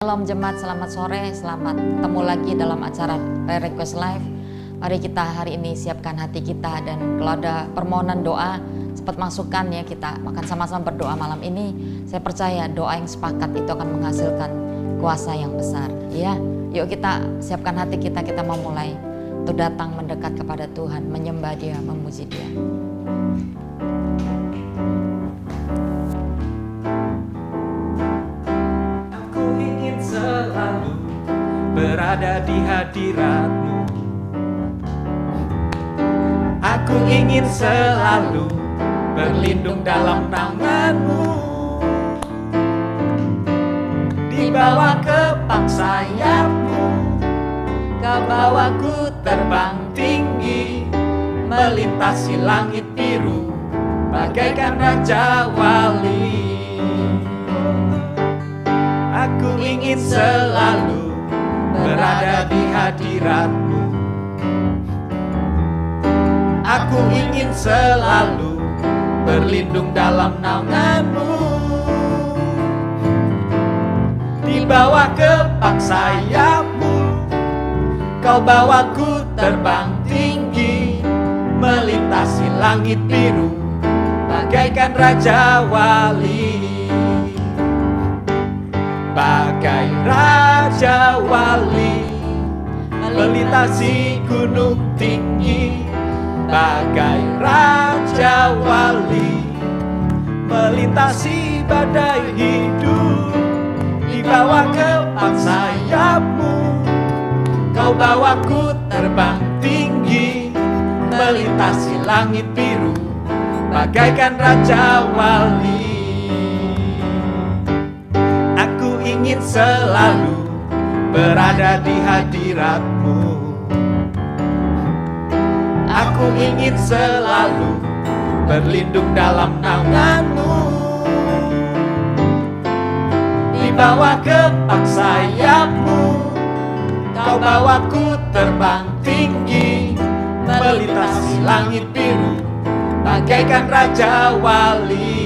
Shalom jemaat, selamat sore, selamat ketemu lagi dalam acara Prayer Request Live. Mari kita hari ini siapkan hati kita, dan kalau ada permohonan doa cepat masukkan ya, kita akan sama-sama berdoa malam ini. Saya percaya doa yang sepakat itu akan menghasilkan kuasa yang besar ya. Yuk kita siapkan hati kita, kita mau mulai untuk datang mendekat kepada Tuhan, menyembah Dia, memuji Dia. Selalu berada di hadirat-Mu. Aku ingin selalu berlindung dalam naungan-Mu. Di bawah kepak sayap-Mu, Kau bawaku terbang tinggi, melintasi langit biru bagaikan Raja Wali. Aku ingin selalu berada di hadirat-Mu. Aku ingin selalu berlindung dalam naungan-Mu. Di bawah kepak sayap-Mu, Kau bawaku terbang tinggi, melintasi langit biru bagaikan Raja Wali. Bagai Raja Wali, melintasi gunung tinggi. Bagai Raja Wali, melintasi badai hidup. Di bawah kepak sayap-Mu, Kau bawaku terbang tinggi, melintasi langit biru bagaikan Raja Wali. Ingin selalu berada di hadirat-Mu. Aku ingin selalu berlindung dalam naungan-Mu. Di bawah kepak sayap-Mu, Kau bawaku terbang tinggi, melintasi langit biru bagaikan Raja Wali.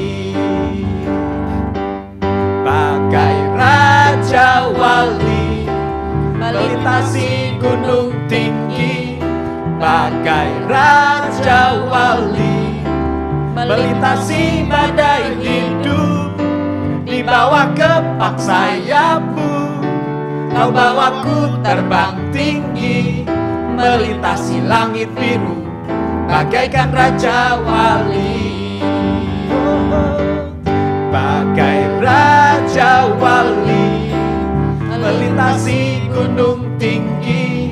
Bagai Raja Wali, melintasi gunung tinggi. Bagai Raja Wali, melintasi badai hidup. Di bawah kepak sayap-Mu, Kau bawaku terbang tinggi, melintasi langit biru bagaikan Raja Wali. Bagai Raja Wali, melintasi gunung tinggi.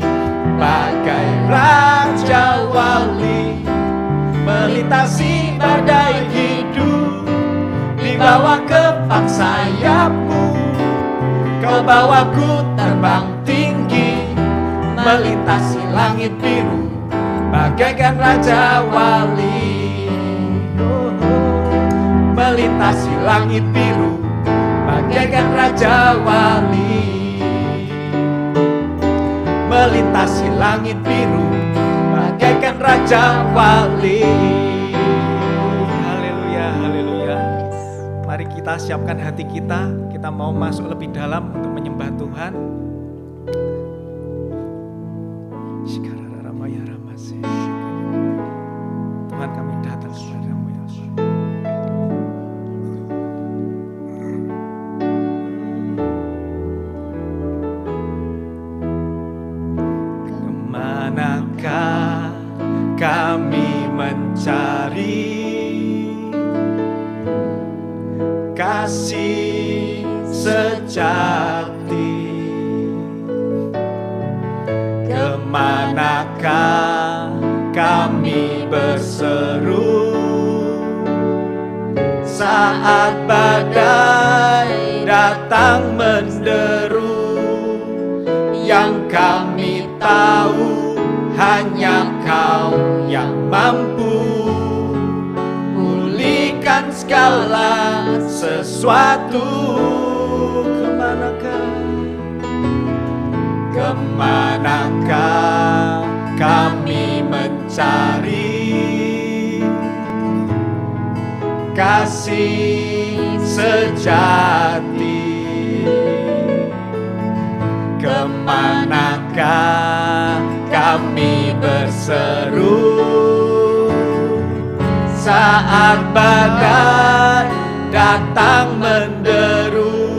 Bagai Raja Wali, melintasi badai hidup. Di bawah kepak sayap-Mu, Kau bawaku terbang tinggi, melintasi langit biru bagaikan Raja Wali. Melintasi langit biru bagaikan Raja Wali. Melintasi langit biru bagaikan Raja Wali. Haleluya, haleluya. Mari kita siapkan hati kita. Kita mau masuk lebih dalam untuk menyembah Tuhan. Tuhan, kami datang kepadamu ya Allah. Kemanakah kami mencari kasih sejati? Kemanakah kami berseru saat badai datang menderu? Yang kami tahu hanya Kau yang mampu pulihkan segala sesuatu. Kemanakah kami mencari kasih sejati? kami berseru saat badai datang menderu.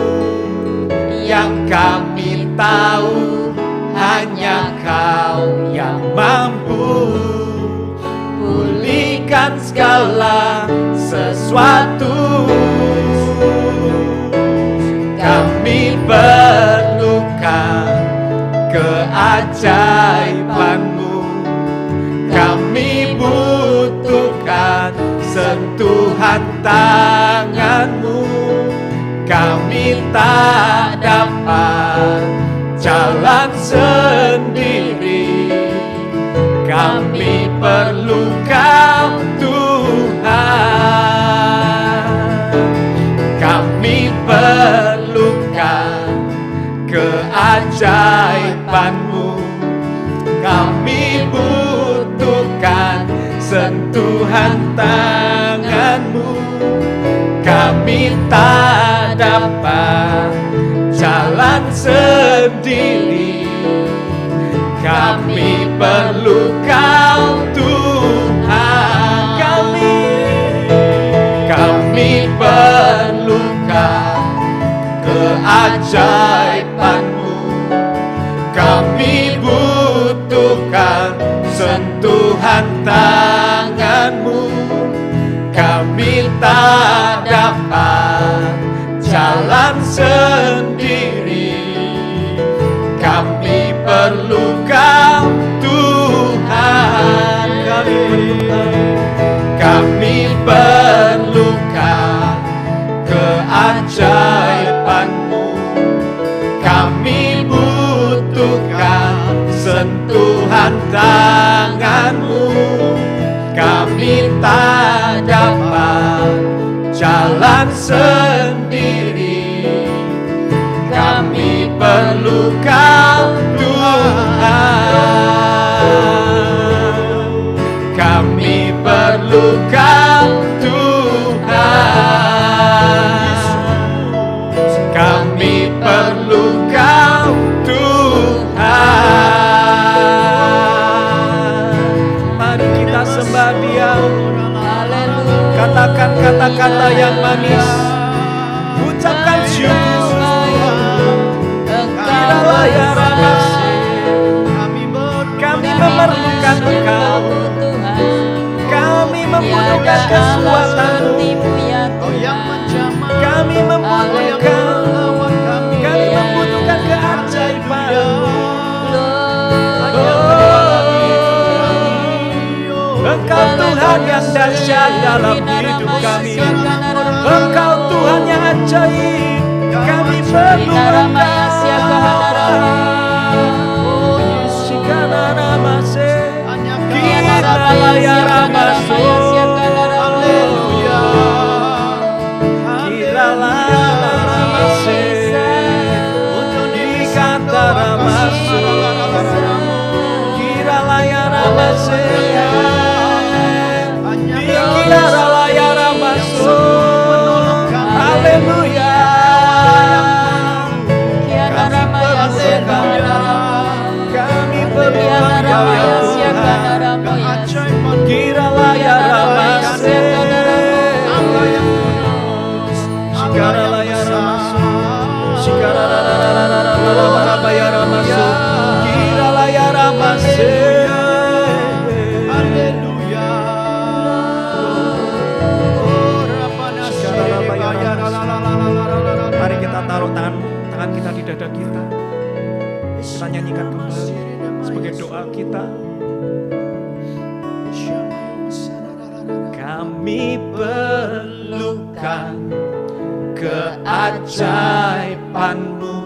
Yang kami tahu hanya Kau yang mampu pulihkan segala sesuatu. Kami perlukan keajaiban-Mu, kami butuhkan sentuhan tangan-Mu. Kami tak dapat jalan sendiri, kami perlu Kau Tuhan. Kami perlukan keajaiban-Mu, kami butuhkan sentuhan tangan-Mu. Kami tak dapat jalan sendiri, kami perlu Kau Tuhan. Kami perlukan keajaiban-Mu, kami butuhkan sentuhan tangan-Mu. Kami tak dapat jalan sendiri, kami perlu Kau Tuhan. Kami perlukan keajaiban-Mu, kami butuhkan sentuhan tangan-Mu. Kami tak dapat jalan sendiri, kami perlu Kau Tuhan. Kami perlu Kau Tuhan. Kami perlu Kau Tuhan. Mari kita sembah Dia. Katakan kata-kata yang manis, ucapkan syukur. Engkau ya Rabbah, kami memerlukan Engkau, kami membutuhkan kekuatan-Mu, kami membutuhkan keajaiban-Mu. Engkau Tuhan yang dahsyat dalam hidup kami, Engkau Tuhan yang ajaib, kami perlu Engkau. Mari kita taruh tangan kita di dada kita. Kita nyanyikan kembali sebagai doa kita. Kami perlukan keajaiban-Mu,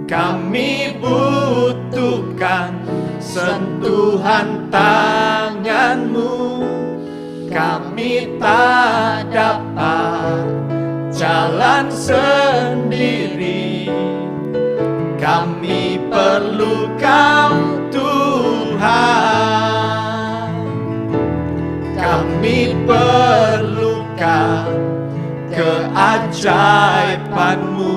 kami butuhkan sentuhan tangan-Mu. Kami tak dapat jalan sendiri, kami perlu Kau Tuhan. Kami perlukan keajaiban-Mu,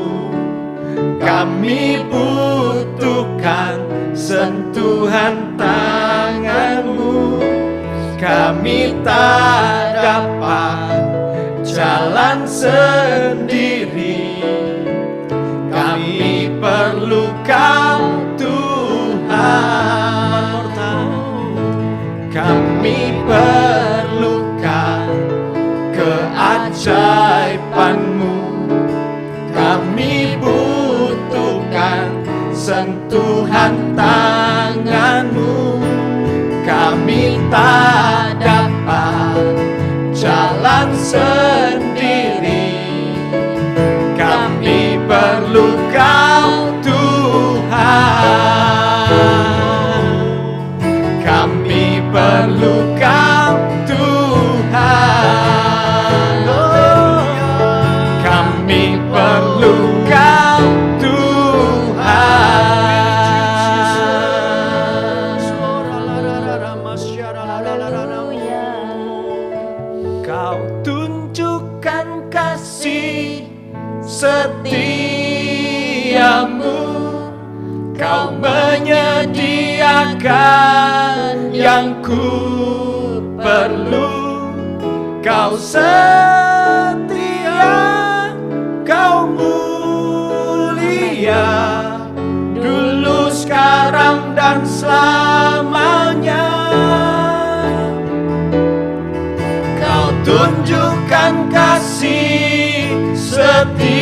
kami butuhkan sentuhan tangan-Mu. Kami tak dapat jalan sendiri, kami perlu Kau Tuhan. Kami perlukan keajaiban-Mu, kami butuhkan sentuhan tangan-Mu. Kami tak dapat jalan sendiri, kami perlu Kau Tuhan. Kami perlu Kau Tuhan. Kami perlu Kau Kau tunjukkan kasih setiamu, Kau menyediakan yang ku perlu. Kau setia, Kau mulia, dulu, sekarang, dan selamanya. Tunjukkan kasih setiamu,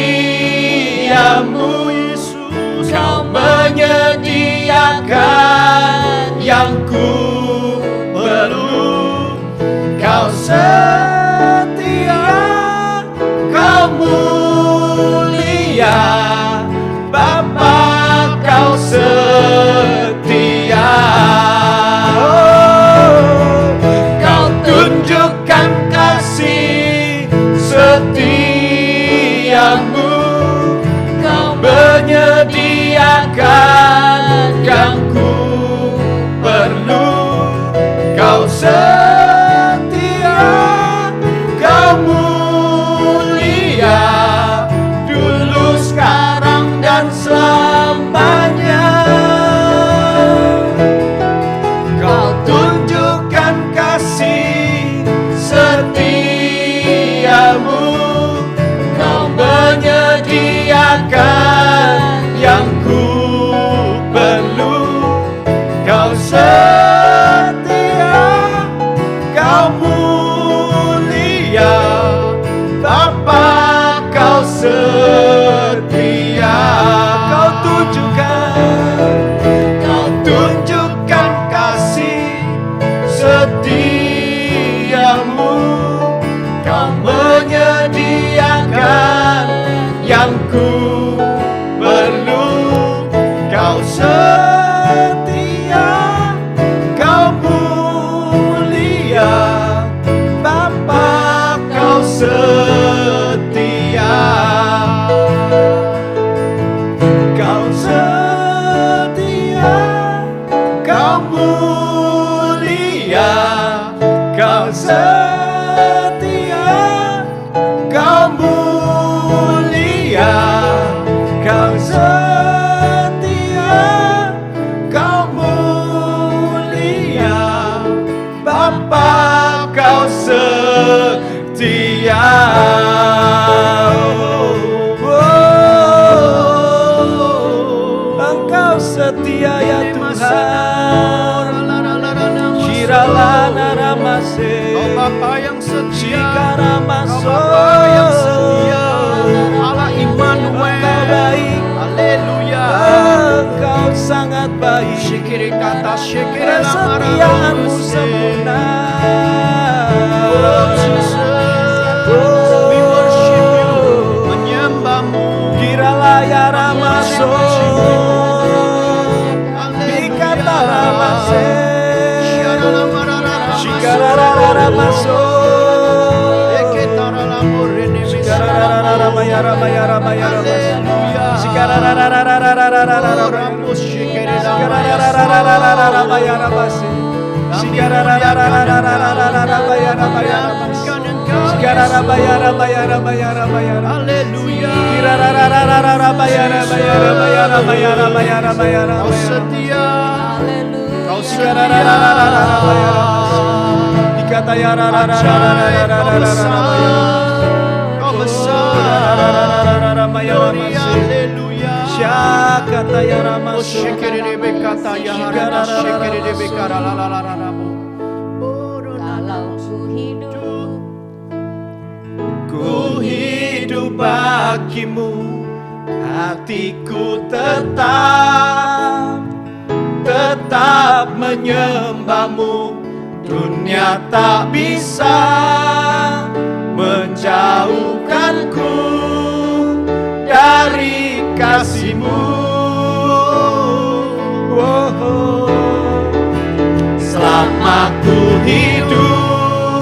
Yesus. Kau menyediakan yang ku perlu. Kau setia, Kau mulia, Bapa, Kau setia. Kau tunjukkan kasih setiamu, Kau menyediakan yang ku perlu. Kau setia, Kau mulia, dulu, sekarang, dan selamanya. Kau tunjukkan kasih setiamu, Kau menyediakan yang ku perlu. Kau setia, Kau mulia, Bapa, Kau setia. Kau tunjukkan kasih setiamu, Kau menyediakan yang ku perlu. Kau setia, Kau mulia, Bapa, Kau setia. Kau setia, Kau mulia, Kau setia, Kau mulia, Kau setia, Kau mulia, Bapa, Kau setia. Engkau setia, ya Tuhan. Shiralana ramase, Kau Bapa yang setia, Shikaramaso. Kau Bapa yang setia, Allah Immanuel. Engkau baik, Haleluya. Engkau sangat baik. Shikiri kata shikiri Kesetiaanmu sempurna. Oh Jesus, we worship you, menyembahmu. Kiralaya ramaso, Bikata ramase, Shikarara ramaso, Shikarara ramaya ramaya ramaya ramaya, Shikarara ramaya ramase, Shikarara ramaya ramaya ramase. Sikarara bayara bayara bayara bayara. Haleluya. Kirararararara bayara bayara bayara bayara bayara bayara. Kau setia. Kau Sikararararara bayara. Dikata Ajaib, kau besar. Kau besar. Gloria, haleluya. Syakata yara Oh, masu. shekerebe kata ya harana, shekerebe kara la la la la la bo. Kalau ku hidup, Ku hidup bagimu, hatiku tetap menyembahmu. Dunia tak bisa menjauhkanku dari kasih-Mu. Oh, selama ku hidup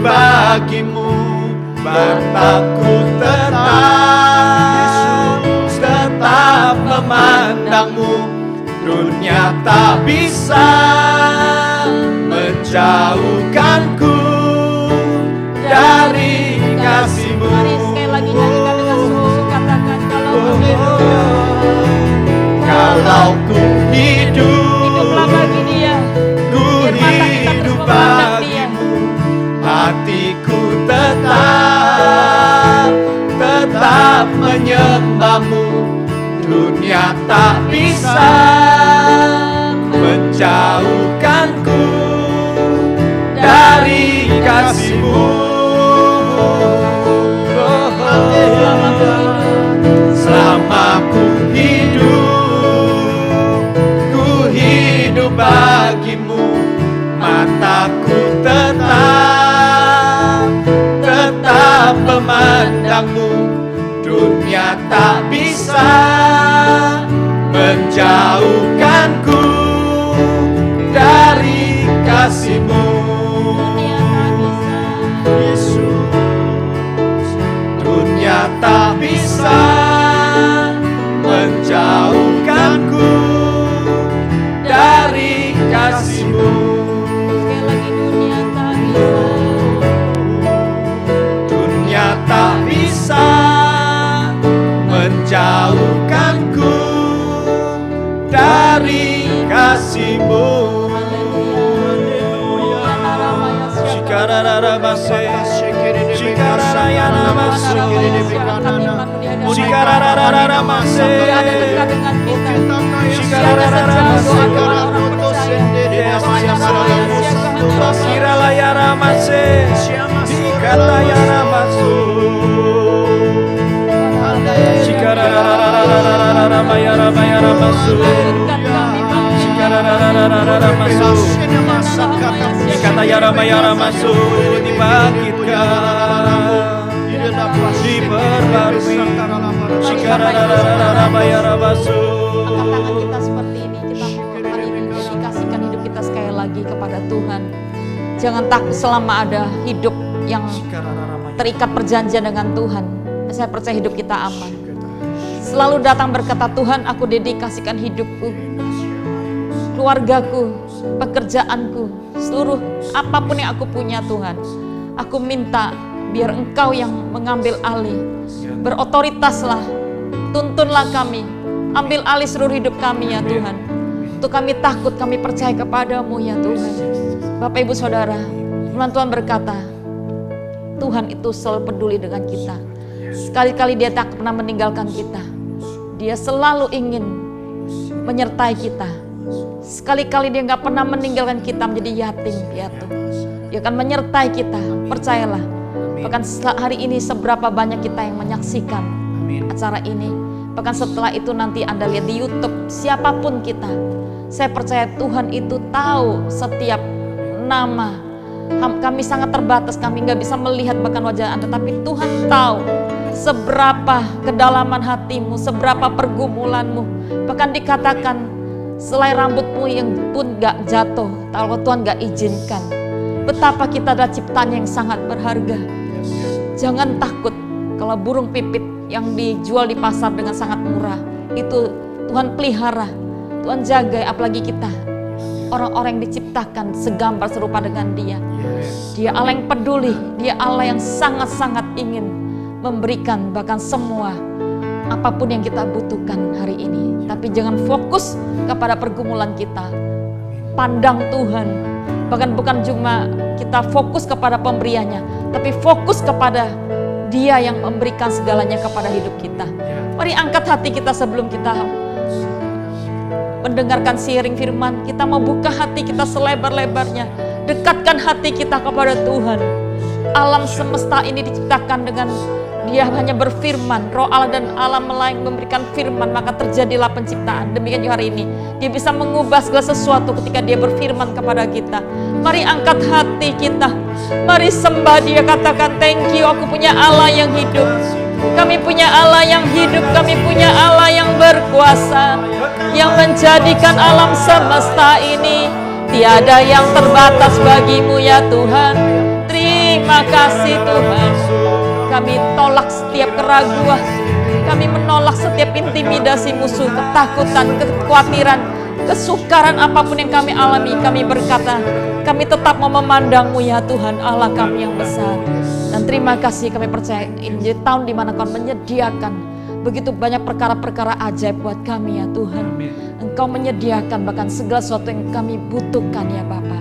bagimu, mataku tetap memandangmu. Dunia tak bisa menjauhkanku dari kasih-Mu. mari sekali lagi nyanyikan dengan sungguh-sungguh, katakan Kalau ku hiduplah bagi Dia. ku Biar mata kita terus hidup memandang Dia. bagimu, hatiku tetap menyembahmu. Dunia tak bisa menjauhkanku dari kasih-Mu. Selama ku hidup bagimu, mataku tetap memandangmu. Dunia tak bisa menjauhkanku dari kasih-Mu. Yesus, dunia tak bisa menjauhkanku dari kasih-Mu. Sekali lagi, dunia tak bisa. Dunia tak bisa menjauhkanku dari kasih-Mu. Shikarararabase, shikararayanabasu, shikararararamase, shikaralayararamase, shikatayaramasu, shikararararamayaramayaramasu, shikararararamasu, shikatayaramayaramasu, dibangkitkan, diperbarui, shikararararamayaramasu. Angkat tangan kita seperti ini. Kita mau hari ini dedikasikan hidup kita sekali lagi kepada Tuhan. Jangan takut selama ada hidup yang terikat perjanjian dengan Tuhan. Saya percaya hidup kita aman. Selalu datang berkata, Tuhan, aku dedikasikan hidupku, keluargaku, pekerjaanku, seluruh apapun yang aku punya, Tuhan. Aku minta biar Engkau yang mengambil alih. Berotoritaslah, tuntunlah kami, ambil alih seluruh hidup kami ya Tuhan. Untuk kami takut, kami percaya kepadamu ya Tuhan. Bapak Ibu Saudara, firman Tuhan berkata, Tuhan itu selalu peduli dengan kita. Sekali-kali Dia tak pernah meninggalkan kita. Dia selalu ingin menyertai kita. Sekali-kali Dia gak pernah meninggalkan kita menjadi yatim piatu. Dia akan menyertai kita, percayalah. Bahkan hari ini seberapa banyak kita yang menyaksikan acara ini. Bahkan setelah itu nanti Anda lihat di YouTube, siapapun kita, saya percaya Tuhan itu tahu setiap nama. Kami sangat terbatas, kami gak bisa melihat bahkan wajah Anda, tapi Tuhan tahu seberapa kedalaman hatimu, seberapa pergumulanmu. Bahkan dikatakan selai rambutmu yang pun gak jatuh kalau Tuhan gak izinkan. Betapa kita adalah ciptaan yang sangat berharga. Jangan takut kalau burung pipit yang dijual di pasar dengan sangat murah, itu Tuhan pelihara, Tuhan jaga, apalagi kita. orang-orang yang diciptakan segambar serupa dengan Dia. Dia Allah yang peduli, Dia Allah yang sangat-sangat ingin memberikan bahkan semua apapun yang kita butuhkan hari ini. Tapi jangan fokus kepada pergumulan kita, pandang Tuhan. Bahkan bukan cuma kita fokus kepada pemberiannya, tapi fokus kepada Dia yang memberikan segalanya kepada hidup kita. Mari angkat hati kita sebelum kita mendengarkan siaring firman. Kita mau buka hati kita selebar-lebarnya. Dekatkan hati kita kepada Tuhan. Alam semesta ini diciptakan dengan Dia hanya berfirman. Roh Allah dan alam lain memberikan firman, maka terjadilah penciptaan. Demikian juga hari ini Dia bisa mengubah segala sesuatu ketika Dia berfirman kepada kita. Mari angkat hati kita, mari sembah Dia, katakan thank you, aku punya Allah yang hidup. Kami punya Allah yang hidup, kami punya Allah yang berkuasa, yang menjadikan alam semesta ini. Tiada yang terbatas bagimu ya Tuhan. Terima kasih Tuhan. Kami tolak setiap keraguan, kami menolak setiap intimidasi musuh, ketakutan, kekhawatiran, kesukaran apapun yang kami alami. Kami berkata, kami tetap mau memandang-Mu ya Tuhan, Allah kami yang besar. Dan terima kasih, kami percaya ini jadi tahun di mana Kau menyediakan begitu banyak perkara-perkara ajaib buat kami ya Tuhan. Engkau menyediakan bahkan segala sesuatu yang kami butuhkan ya Bapa.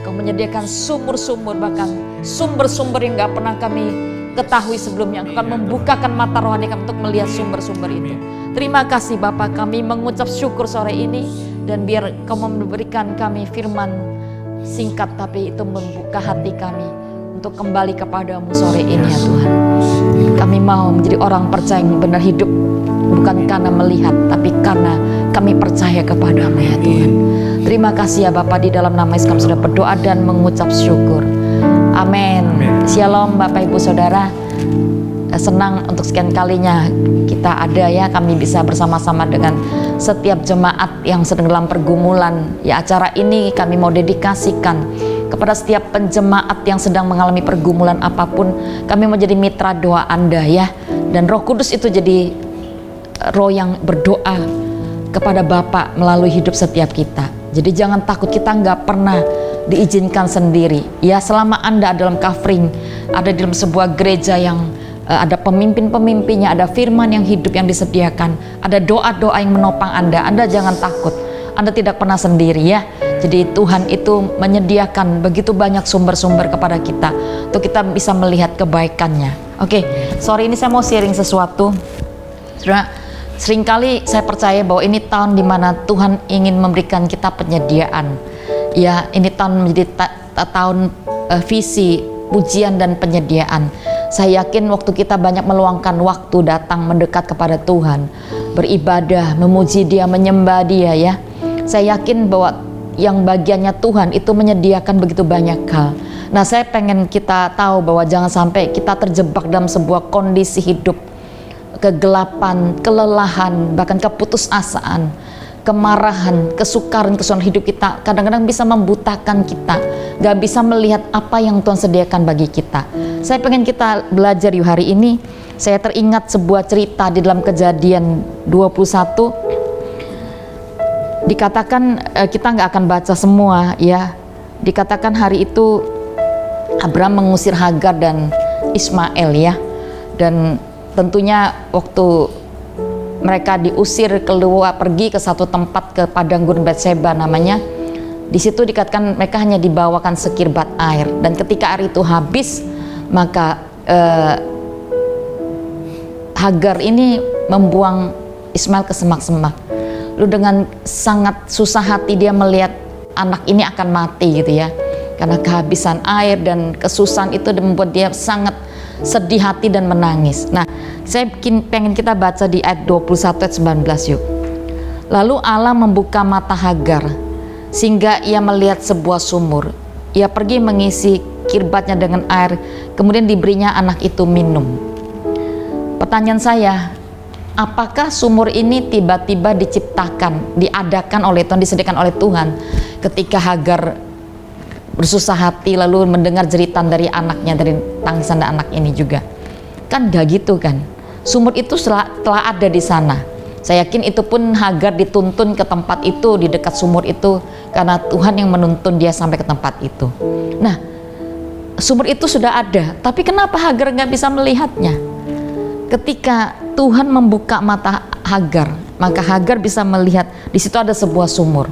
Engkau menyediakan sumber-sumber, bahkan sumber-sumber yang gak pernah kami ketahui sebelumnya. Engkau akan membukakan mata rohani kami untuk melihat sumber-sumber itu. Terima kasih Bapa, kami mengucap syukur sore ini. Dan biar Kau memberikan kami firman singkat, tapi itu membuka hati kami untuk kembali kepadamu sore ini ya Tuhan. Kami mau menjadi orang percaya yang benar hidup, bukan karena melihat, tapi karena kami percaya kepadamu ya Tuhan. Terima kasih ya Bapa, di dalam nama Yesus kami sudah berdoa dan mengucap syukur. Amin. Shalom Bapak Ibu Saudara. Senang untuk sekian kalinya kita ada ya, kami bisa bersama-sama dengan setiap jemaat yang sedang dalam pergumulan. Ya, acara ini kami mau dedikasikan kepada setiap penjemaat yang sedang mengalami pergumulan apapun. Kami mau jadi mitra doa Anda ya. Dan Roh Kudus itu jadi roh yang berdoa kepada Bapa melalui hidup setiap kita. Jadi jangan takut, kita nggak pernah diizinkan sendiri. Ya, selama Anda dalam covering, ada di dalam sebuah gereja yang ada pemimpin-pemimpinnya, ada firman yang hidup yang disediakan, ada doa-doa yang menopang Anda jangan takut. Anda tidak pernah sendiri ya. Jadi Tuhan itu menyediakan begitu banyak sumber-sumber kepada kita untuk kita bisa melihat kebaikannya. Oke, sore ini saya mau sharing sesuatu. Saudara, seringkali saya percaya bahwa ini tahun dimana Tuhan ingin memberikan kita penyediaan. Ya, ini tahun menjadi tahun visi, pujian dan penyediaan. Saya yakin waktu kita banyak meluangkan waktu datang mendekat kepada Tuhan, beribadah, memuji Dia, menyembah Dia ya. Saya yakin bahwa yang bagiannya Tuhan itu menyediakan begitu banyak hal. Nah, saya pengen kita tahu bahwa jangan sampai kita terjebak dalam sebuah kondisi hidup kegelapan, kelelahan, bahkan keputusasaan, kemarahan, kesukaran hidup kita kadang-kadang bisa membutakan kita, gak bisa melihat apa yang Tuhan sediakan bagi kita. Saya pengen kita belajar yuk hari ini. Saya teringat sebuah cerita di dalam Kejadian 21. Dikatakan, kita gak akan baca semua ya. Dikatakan hari itu Abraham mengusir Hagar dan Ismail ya. Dan tentunya waktu mereka diusir keluar pergi ke satu tempat, ke padang gurun Betseba namanya. Di situ dikatakan mereka hanya dibawakan sekirbat air, dan ketika air itu habis, maka Hagar ini membuang Ismail ke semak-semak. Lalu dengan sangat susah hati dia melihat anak ini akan mati gitu ya, karena kehabisan air dan kesusahan itu membuat dia sangat sedih hati dan menangis. Nah, saya pengen kita baca di ayat 21 ayat 19 yuk. Lalu Allah membuka mata Hagar sehingga ia melihat sebuah sumur. Ia pergi mengisi kirbatnya dengan air, kemudian diberinya anak itu minum. Pertanyaan saya, apakah sumur ini tiba-tiba diciptakan, diadakan oleh Tuhan, disediakan oleh Tuhan ketika Hagar bersusah hati lalu mendengar jeritan dari anaknya, dari tangisan anak ini juga? Kan gak gitu kan. Sumur itu telah ada di sana. Saya yakin itu pun Hagar dituntun ke tempat itu, di dekat sumur itu, karena Tuhan yang menuntun dia sampai ke tempat itu. Nah, sumur itu sudah ada, tapi kenapa Hagar nggak bisa melihatnya? Ketika Tuhan membuka mata Hagar, maka Hagar bisa melihat di situ ada sebuah sumur.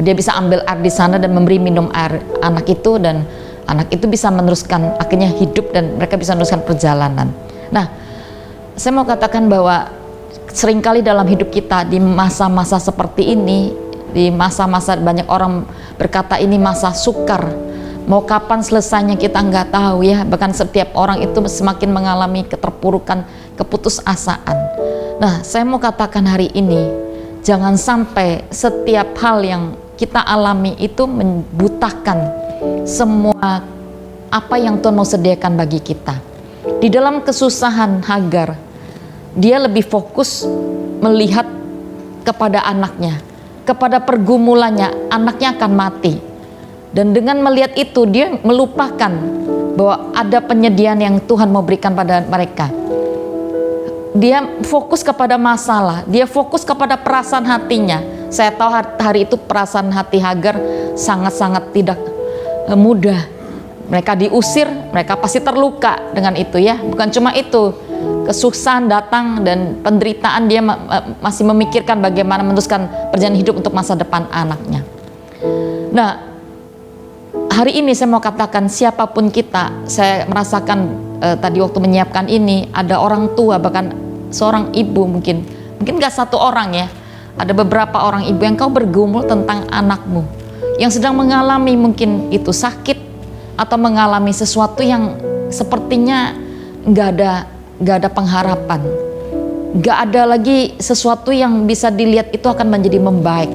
Dia bisa ambil air di sana dan memberi minum air anak itu, dan anak itu bisa meneruskan, akhirnya hidup, dan mereka bisa meneruskan perjalanan. Nah, saya mau katakan bahwa seringkali dalam hidup kita di masa-masa seperti ini, di masa-masa banyak orang berkata ini masa sukar, mau kapan selesainya kita nggak tahu ya. Bahkan setiap orang itu semakin mengalami keterpurukan, keputusasaan. Nah, saya mau katakan hari ini, jangan sampai setiap hal yang kita alami itu membutakan semua apa yang Tuhan mau sediakan bagi kita. Di dalam kesusahan Hagar, dia lebih fokus melihat kepada anaknya, kepada pergumulannya, anaknya akan mati. Dan dengan melihat itu, dia melupakan bahwa ada penyediaan yang Tuhan mau berikan pada mereka. Dia fokus kepada masalah, dia fokus kepada perasaan hatinya. Saya tahu hari itu perasaan hati Hagar sangat-sangat tidak mudah. Mereka diusir, mereka pasti terluka dengan itu ya. Bukan cuma itu, kesusahan datang dan penderitaan, dia masih memikirkan bagaimana meneruskan perjalanan hidup untuk masa depan anaknya. Nah, hari ini saya mau katakan siapapun kita, saya merasakan tadi waktu menyiapkan ini, ada orang tua, bahkan seorang ibu mungkin gak satu orang ya, ada beberapa orang ibu yang kau bergumul tentang anakmu yang sedang mengalami mungkin itu sakit atau mengalami sesuatu yang sepertinya gak ada pengharapan, gak ada lagi sesuatu yang bisa dilihat itu akan menjadi membaik.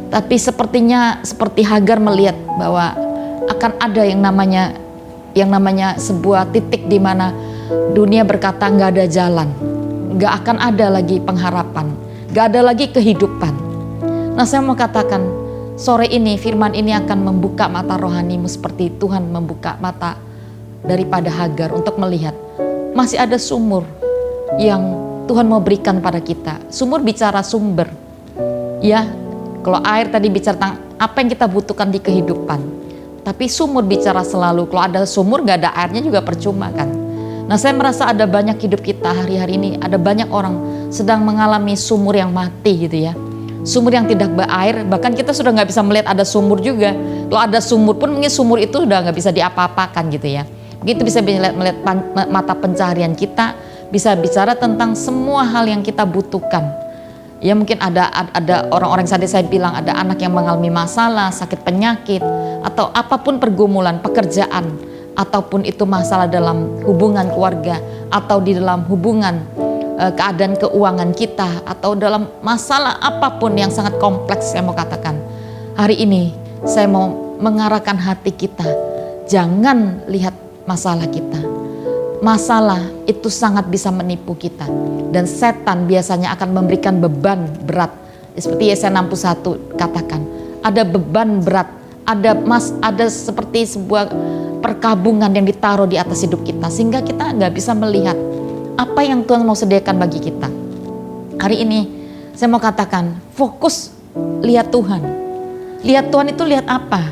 Tapi sepertinya seperti Hagar melihat bahwa akan ada yang namanya sebuah titik di mana dunia berkata gak ada jalan, gak akan ada lagi pengharapan, gak ada lagi kehidupan. Nah, saya mau katakan sore ini firman ini akan membuka mata rohanimu seperti Tuhan membuka mata daripada Hagar untuk melihat masih ada sumur yang Tuhan mau berikan pada kita. Sumur bicara sumber ya, kalau air tadi bicara tentang apa yang kita butuhkan di kehidupan, tapi sumur bicara selalu, kalau ada sumur gak ada airnya juga percuma kan. Nah, saya merasa ada banyak hidup kita hari-hari ini, ada banyak orang sedang mengalami sumur yang mati gitu ya, sumur yang tidak berair. Bahkan kita sudah gak bisa melihat ada sumur juga. Kalau ada sumur pun mungkin sumur itu udah gak bisa diapa-apakan gitu ya. Begitu bisa melihat mata pencaharian kita, bisa bicara tentang semua hal yang kita butuhkan. Ya, mungkin ada orang-orang yang tadi saya bilang, ada anak yang mengalami masalah, sakit penyakit, atau apapun pergumulan, pekerjaan, ataupun itu masalah dalam hubungan keluarga, atau di dalam hubungan keadaan keuangan kita, atau dalam masalah apapun yang sangat kompleks. Saya mau katakan hari ini saya mau mengarahkan hati kita, jangan lihat masalah kita. Masalah itu sangat bisa menipu kita, dan setan biasanya akan memberikan beban berat. Seperti Yesaya 61 katakan, ada beban berat, ada seperti sebuah perkabungan yang ditaruh di atas hidup kita, sehingga kita nggak bisa melihat apa yang Tuhan mau sediakan bagi kita. Hari ini saya mau katakan, fokus lihat Tuhan. Lihat Tuhan itu lihat apa?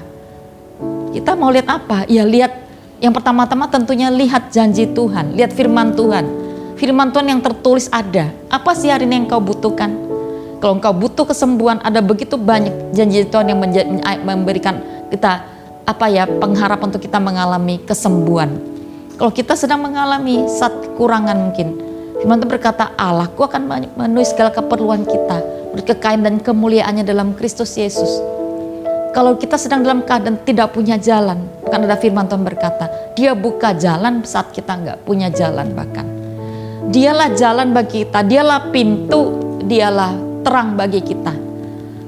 Kita mau lihat apa? Ya lihat, yang pertama-tama tentunya lihat janji Tuhan, lihat firman Tuhan. Firman Tuhan yang tertulis ada. Apa sih hari ini yang kau butuhkan? Kalau engkau butuh kesembuhan, ada begitu banyak janji Tuhan yang memberikan kita pengharapan untuk kita mengalami kesembuhan. Kalau kita sedang mengalami saat kekurangan mungkin, firman Tuhan berkata, Allahku akan memenuhi segala keperluan kita menurut kekayaan dan kemuliaannya dalam Kristus Yesus. Kalau kita sedang dalam keadaan tidak punya jalan, bahkan ada firman Tuhan berkata, Dia buka jalan saat kita nggak punya jalan. Bahkan Dialah jalan bagi kita, Dialah pintu, Dialah terang bagi kita.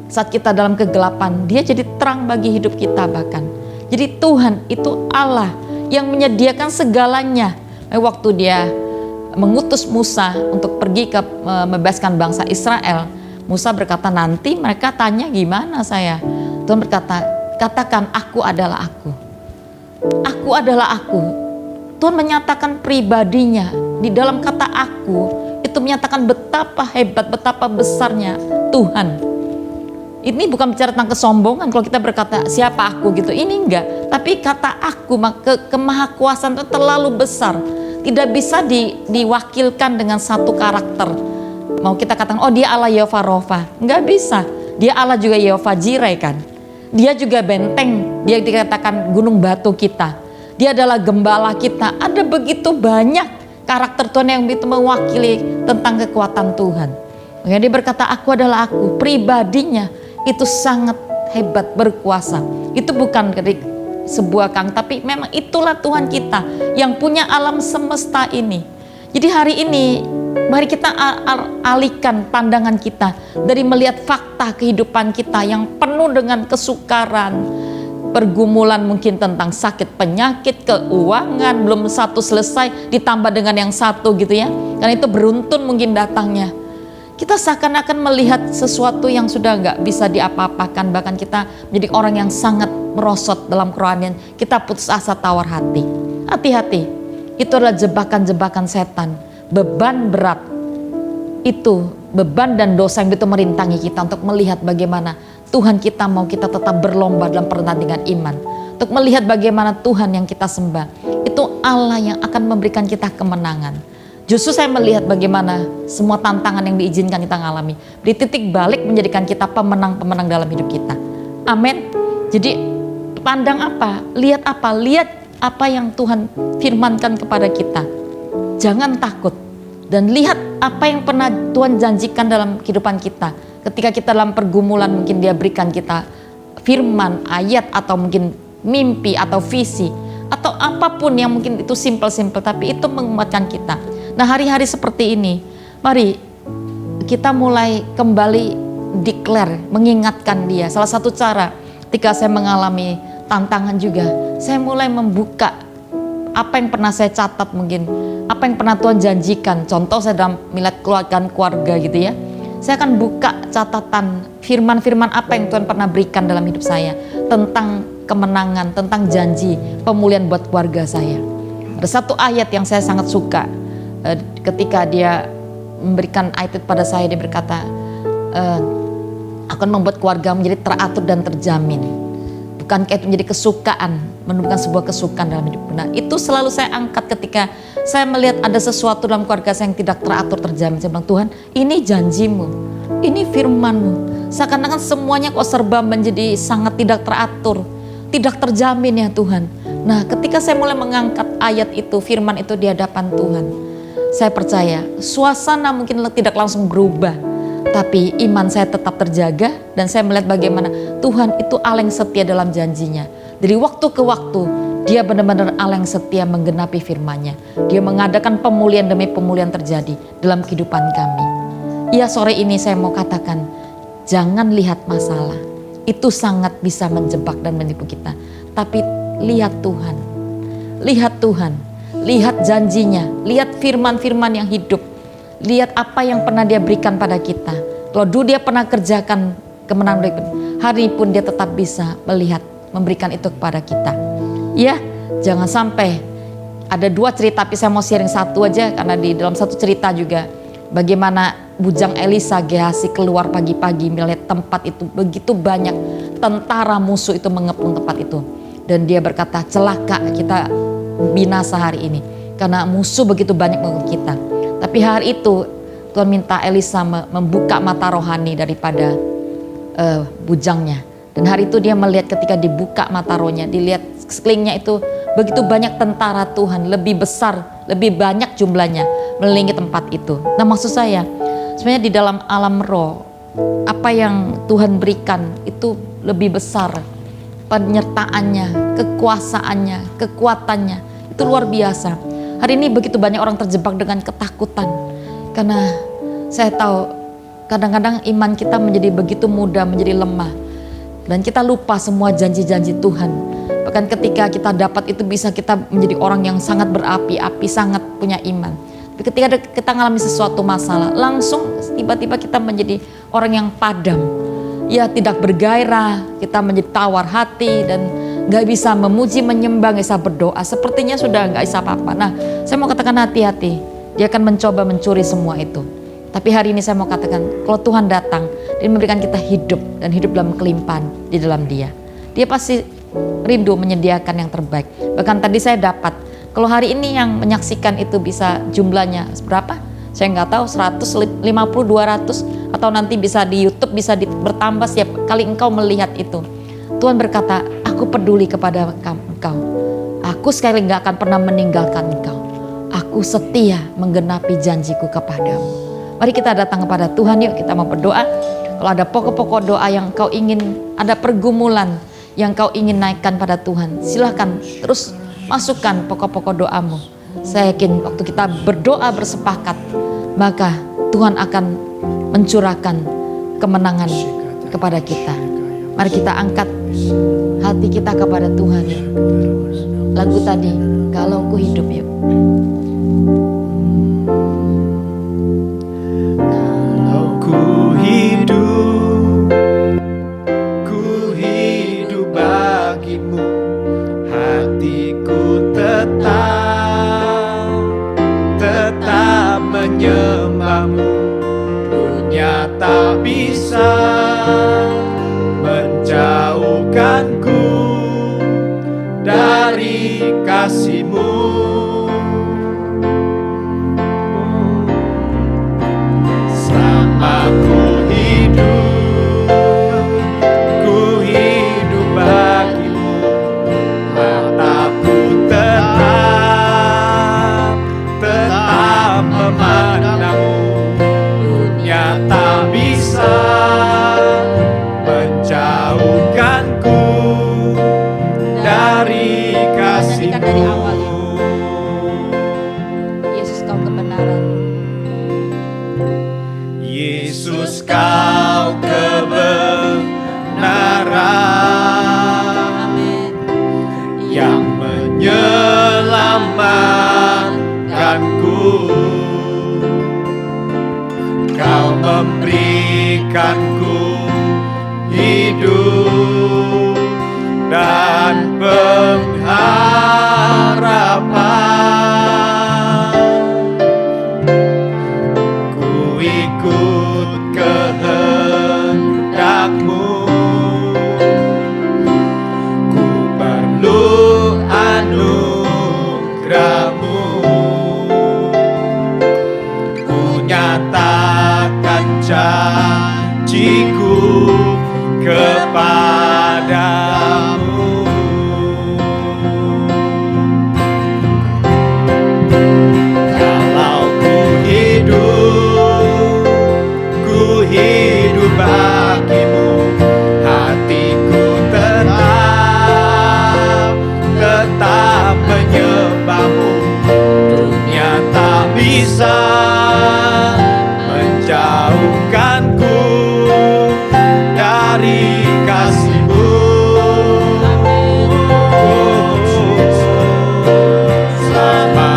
Saat kita dalam kegelapan, Dia jadi terang bagi hidup kita bahkan. Jadi Tuhan itu Allah yang menyediakan segalanya. Waktu Dia mengutus Musa untuk pergi ke membebaskan bangsa Israel, Musa berkata, nanti mereka tanya gimana saya. Tuhan berkata, katakan aku adalah aku. Aku adalah aku. Tuhan menyatakan pribadinya di dalam kata aku. Itu begitu menyatakan betapa hebat, betapa besarnya Tuhan. Ini bukan bicara tentang kesombongan kalau kita berkata siapa aku gitu, ini enggak. Tapi kata aku, kemahakuasaan itu terlalu besar, tidak bisa diwakilkan dengan satu karakter. Mau kita katakan oh dia Allah Yehovah Rofa, enggak bisa. Dia Allah juga Yehovah Jireh kan. Dia juga benteng, dia dikatakan gunung batu kita. Dia adalah gembala kita. Ada begitu banyak karakter Tuhan yang begitu mewakili tentang kekuatan Tuhan. Makanya dia berkata aku adalah aku, pribadinya itu sangat hebat, berkuasa. Itu bukan dari sebuah tapi memang itulah Tuhan kita yang punya alam semesta ini. Jadi hari ini mari kita alihkan pandangan kita dari melihat fakta kehidupan kita yang penuh dengan kesukaran, pergumulan mungkin tentang sakit penyakit, keuangan, belum satu selesai ditambah dengan yang satu gitu ya. Karena itu beruntun mungkin datangnya. Kita seakan-akan melihat sesuatu yang sudah nggak bisa diapa-apakan, bahkan kita menjadi orang yang sangat merosot dalam kerohanian. Kita putus asa, tawar hati. Hati-hati, itu adalah jebakan-jebakan setan. Beban berat itu, beban dan dosa yang itu merintangi kita untuk melihat bagaimana Tuhan kita mau kita tetap berlomba dalam pertandingan iman. Untuk melihat bagaimana Tuhan yang kita sembah itu Allah yang akan memberikan kita kemenangan. Justru saya melihat bagaimana semua tantangan yang diizinkan kita alami di titik balik menjadikan kita pemenang-pemenang dalam hidup kita. Amin. Jadi pandang apa? Lihat apa? Lihat apa yang Tuhan firmankan kepada kita. Jangan takut dan lihat apa yang pernah Tuhan janjikan dalam kehidupan kita. Ketika kita dalam pergumulan mungkin dia berikan kita firman, ayat atau mungkin mimpi atau visi atau apapun yang mungkin itu simple-simple tapi itu menguatkan kita. Nah hari-hari seperti ini mari kita mulai kembali declare, mengingatkan dia. Salah satu cara ketika saya mengalami tantangan juga, saya mulai membuka apa yang pernah saya catat mungkin, apa yang pernah Tuhan janjikan. Contoh saya dalam milat keluarga gitu ya, saya akan buka catatan firman-firman apa yang Tuhan pernah berikan dalam hidup saya tentang kemenangan, tentang janji pemulihan buat keluarga saya. Ada satu ayat yang saya sangat suka ketika dia memberikan ayat itu pada saya. Dia berkata akan membuat keluarga menjadi teratur dan terjamin. Bukankah itu menjadi kesukaan, menunjukkan sebuah kesukaan dalam hidup. Nah itu selalu saya angkat ketika saya melihat ada sesuatu dalam keluarga saya yang tidak teratur, terjamin. Saya bilang Tuhan ini janjimu, ini firmanmu. Seakan-akan semuanya kok serba menjadi sangat tidak teratur, tidak terjamin ya Tuhan. Nah ketika saya mulai mengangkat ayat itu, firman itu di hadapan Tuhan, saya percaya suasana mungkin tidak langsung berubah, tapi iman saya tetap terjaga dan saya melihat bagaimana Tuhan itu Allah yang setia dalam janjinya. Dari waktu ke waktu dia benar-benar Allah yang setia menggenapi firman-Nya. Dia mengadakan pemulihan demi pemulihan terjadi dalam kehidupan kami. Ya sore ini saya mau katakan, jangan lihat masalah, itu sangat bisa menjebak dan menipu kita. Tapi lihat Tuhan, lihat Tuhan, lihat janjinya, lihat firman-firman yang hidup. Lihat apa yang pernah dia berikan pada kita. Kalau dulu dia pernah kerjakan kemenangan, hari ini pun dia tetap bisa melihat, memberikan itu kepada kita. Ya, jangan sampai ada dua cerita, tapi saya mau sharing satu aja karena di dalam satu cerita juga bagaimana bujang Elisa Gehazi keluar pagi-pagi melihat tempat itu begitu banyak tentara musuh itu mengepung tempat itu. Dan dia berkata, celaka kita binasa hari ini karena musuh begitu banyak mengepung kita. Tapi hari itu Tuhan minta Elisa membuka mata rohani daripada bujangnya. Dan hari itu dia melihat ketika dibuka mata rohnya, dilihat sekelilingnya itu begitu banyak tentara Tuhan, lebih besar, lebih banyak jumlahnya melilingi tempat itu. Nah maksud saya sebenarnya di dalam alam roh apa yang Tuhan berikan itu lebih besar, penyertaannya, kekuasaannya, kekuatannya itu luar biasa. Hari ini begitu banyak orang terjebak dengan ketakutan. Karena saya tahu kadang-kadang iman kita menjadi begitu mudah, menjadi lemah. Dan kita lupa semua janji-janji Tuhan. Bahkan ketika kita dapat itu bisa kita menjadi orang yang sangat berapi-api, sangat punya iman. Tapi ketika kita mengalami sesuatu masalah, langsung tiba-tiba kita menjadi orang yang padam. Ya tidak bergairah, kita menjadi tawar hati dan gak bisa memuji, menyembah, gak bisa berdoa. Sepertinya sudah gak bisa apa-apa. Nah saya mau katakan hati-hati. Dia akan mencoba mencuri semua itu. Tapi hari ini saya mau katakan, kalau Tuhan datang dan memberikan kita hidup dan hidup dalam kelimpahan di dalam Dia, Dia pasti rindu menyediakan yang terbaik. Bahkan tadi saya dapat, kalau hari ini yang menyaksikan itu bisa jumlahnya berapa? Saya nggak tahu, 150, 200, atau nanti bisa di YouTube bisa bertambah setiap kali engkau melihat itu. Tuhan berkata, aku peduli kepada engkau. Aku sekali nggak akan pernah meninggalkan engkau. Aku setia menggenapi janjiku kepadamu. Mari kita datang kepada Tuhan, yuk kita mau berdoa. Kalau ada pokok-pokok doa yang kau ingin, ada pergumulan yang kau ingin naikkan pada Tuhan, silahkan terus masukkan pokok-pokok doamu. Saya yakin waktu kita berdoa bersepakat, maka Tuhan akan mencurahkan kemenangan kepada kita. Mari kita angkat hati kita kepada Tuhan. Lagu tadi, kalau ku hidup, yuk. Kalau ku hidup bagimu, hatiku tetap menyembahmu. Dunia tak bisa menjauhkanku dari kasih-Mu. Selama ku hidup bagimu, mataku tetap memandangmu. Dunia tak bisa menjauhkanku dari kasih-Mu. Dari awal, Yesus kau kebenaran. Yesus kau kebenaran, Amin. yang menyelamatkanku. Kau memberikanku hidup dan pengharapan. Ku ikut kehendak-Mu, ku perlu anugerah-Mu. Ku nyatakan janjiku kepadamu. Kalau ku hidup bagimu, hatiku tetap menyembahmu. Dunia tak bisa menjauhkanku dari kasih-Mu. Selama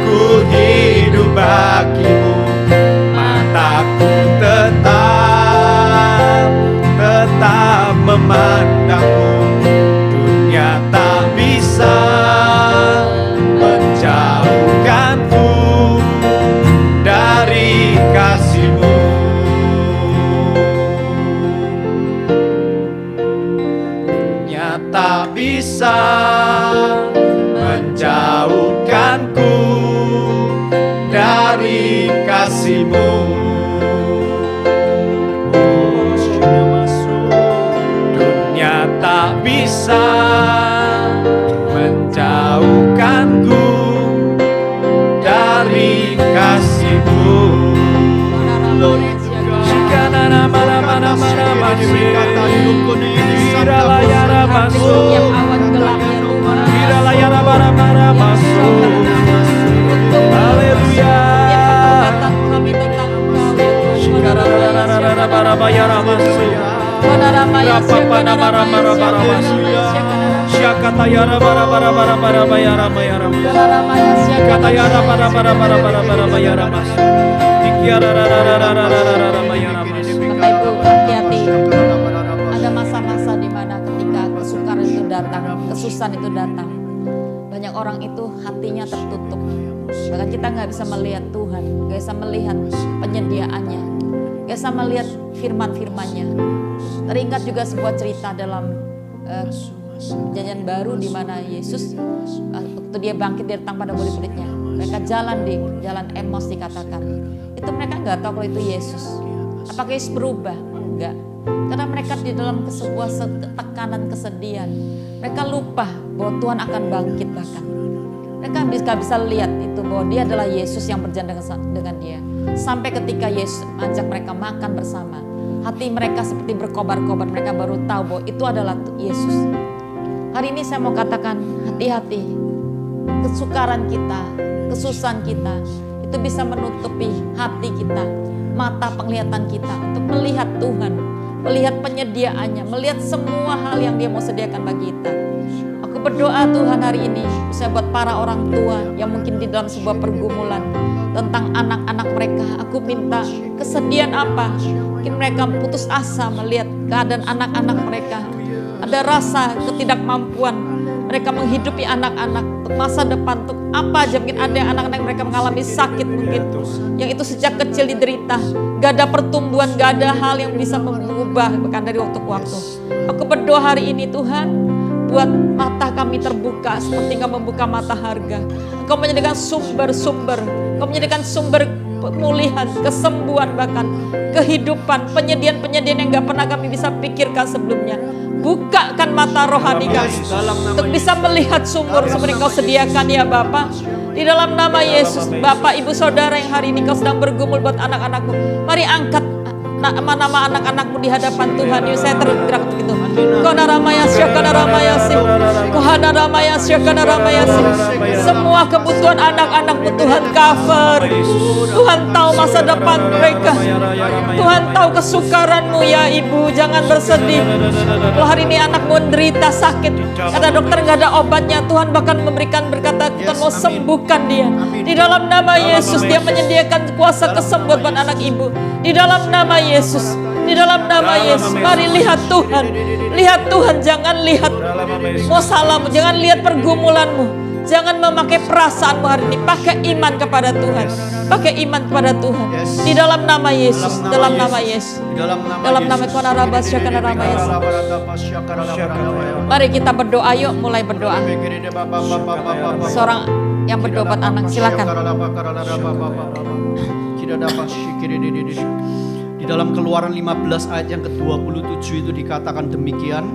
ku hidup bagimu, mataku tetap memandangmu. Dunia tak bisa menjauhkanku dari kasih-Mu. Dunia tak bisa menjauhkanku dari kasih-Mu. Dunia tak bisa menjauhkanku dari kasih-Mu. Yang awan gelapnya Tuhan. Haleluya. Kata kami tentang Engkau, ya Bapak Ibu, hati-hati. Ada masa-masa di mana ketika kesukaran itu datang, kesusahan itu datang, banyak orang itu hatinya tertutup. Bahkan kita nggak bisa melihat Tuhan, nggak bisa melihat penyediaannya, nggak bisa melihat firman-firmannya. Teringat juga sebuah cerita dalam Perjanjian Baru di mana Yesus waktu dia bangkit dia datang pada murid-muridnya. Mereka jalan di jalan Emos dikatakan. Itu mereka nggak tahu kalau itu Yesus. Apakah Yesus berubah? Enggak. Karena mereka di dalam sebuah tekanan kesedihan. Mereka lupa bahwa Tuhan akan bangkit bahkan. Mereka bisa lihat itu bahwa dia adalah Yesus yang berjalan dengan dia. Sampai ketika Yesus ajak mereka makan bersama. Hati mereka seperti berkobar-kobar. Mereka baru tahu bahwa itu adalah Yesus. Hari ini saya mau katakan hati-hati. Kesukaran kita, kesusahan kita itu bisa menutupi hati kita, mata penglihatan kita untuk melihat Tuhan, melihat penyediaannya, melihat semua hal yang dia mau sediakan bagi kita. Aku berdoa Tuhan hari ini bisa buat para orang tua yang mungkin di dalam sebuah pergumulan tentang anak-anak mereka. Aku minta kesedihan apa? Mungkin mereka putus asa melihat keadaan anak-anak mereka. Ada rasa ketidakmampuan mereka menghidupi anak-anak untuk masa depan, untuk apa aja. Mungkin ada anak-anak mereka mengalami sakit mungkin, yang itu sejak kecil diderita. Gak ada pertumbuhan, gak ada hal yang bisa mengubah bahkan dari waktu ke waktu. Aku berdoa hari ini Tuhan, buat mata kami terbuka seperti Engkau membuka mata harga. Engkau menyediakan sumber-sumber, Engkau menyediakan sumber pemulihan, kesembuhan, bahkan kehidupan, penyediaan-penyediaan yang gak pernah kami bisa pikirkan sebelumnya. Bukakan mata rohani kami untuk bisa melihat sumber seperti Kau sediakan ya Bapa. Di dalam nama Yesus, Bapak, Ibu, Saudara yang hari ini Kau sedang bergumul buat anak-anakmu, mari angkat nama-nama anak-anakmu di hadapan Tuhan. Yuk saya tergerak untuk itu. Semua kebutuhan anak-anakmu Tuhan cover. Tuhan tahu masa depan mereka. Tuhan tahu kesukaranmu ya Ibu. Jangan bersedih. Kalau hari ini anakmu menderita sakit, kata dokter nggak ada obatnya, Tuhan bahkan memberikan berkata Tuhan mau sembuhkan dia. Di dalam nama Yesus dia menyediakan kuasa kesembuhan buat anak Ibu. Di dalam nama Yesus, di dalam nama Yesus, mari lihat Tuhan, lihat Tuhan, jangan lihat masalahmu, jangan lihat pergumulanmu, jangan memakai perasaanmu hari ini, pakai iman kepada Tuhan, pakai iman kepada Tuhan. Di dalam nama Yesus, dalam nama Yesus, dalam nama Yesus. Mari kita berdoa, yuk mulai berdoa. Seorang yang berdoa buat anak, silakan. Di dalam Keluaran 15 ayat yang ke-27 itu dikatakan demikian.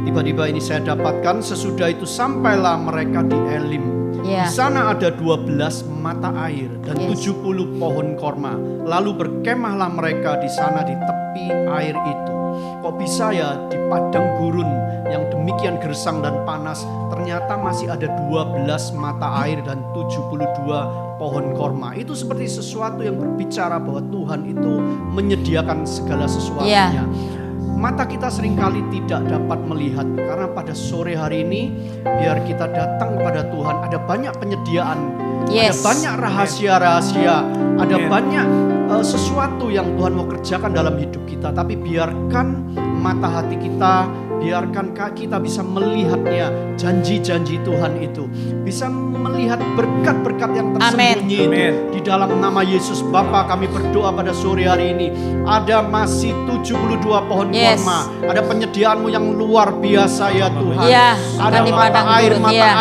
Tiba-tiba ini saya dapatkan, sesudah itu sampailah mereka di Elim. Di sana ada 12 mata air dan 70 pohon korma. Lalu berkemahlah mereka di sana di tepi air itu. Kok bisa ya di padang gurun yang demikian gersang dan panas, ternyata masih ada 12 mata air dan 72 pohon korma. Itu seperti sesuatu yang berbicara bahwa Tuhan itu menyediakan segala sesuatunya. Mata kita seringkali tidak dapat melihat, karena pada sore hari ini biar kita datang kepada Tuhan. Ada banyak penyediaan, ada banyak rahasia-rahasia, ada banyak sesuatu yang Tuhan mau kerjakan dalam hidup kita. Tapi biarkan mata hati kita, biarkan kita bisa melihatnya, janji-janji Tuhan itu, bisa melihat berkat-berkat yang tersembunyi itu. Di dalam nama Yesus Bapa, kami berdoa pada sore hari ini, ada masih 72 pohon korma, ada penyediaanmu yang luar biasa ya Tuhan. Ada mata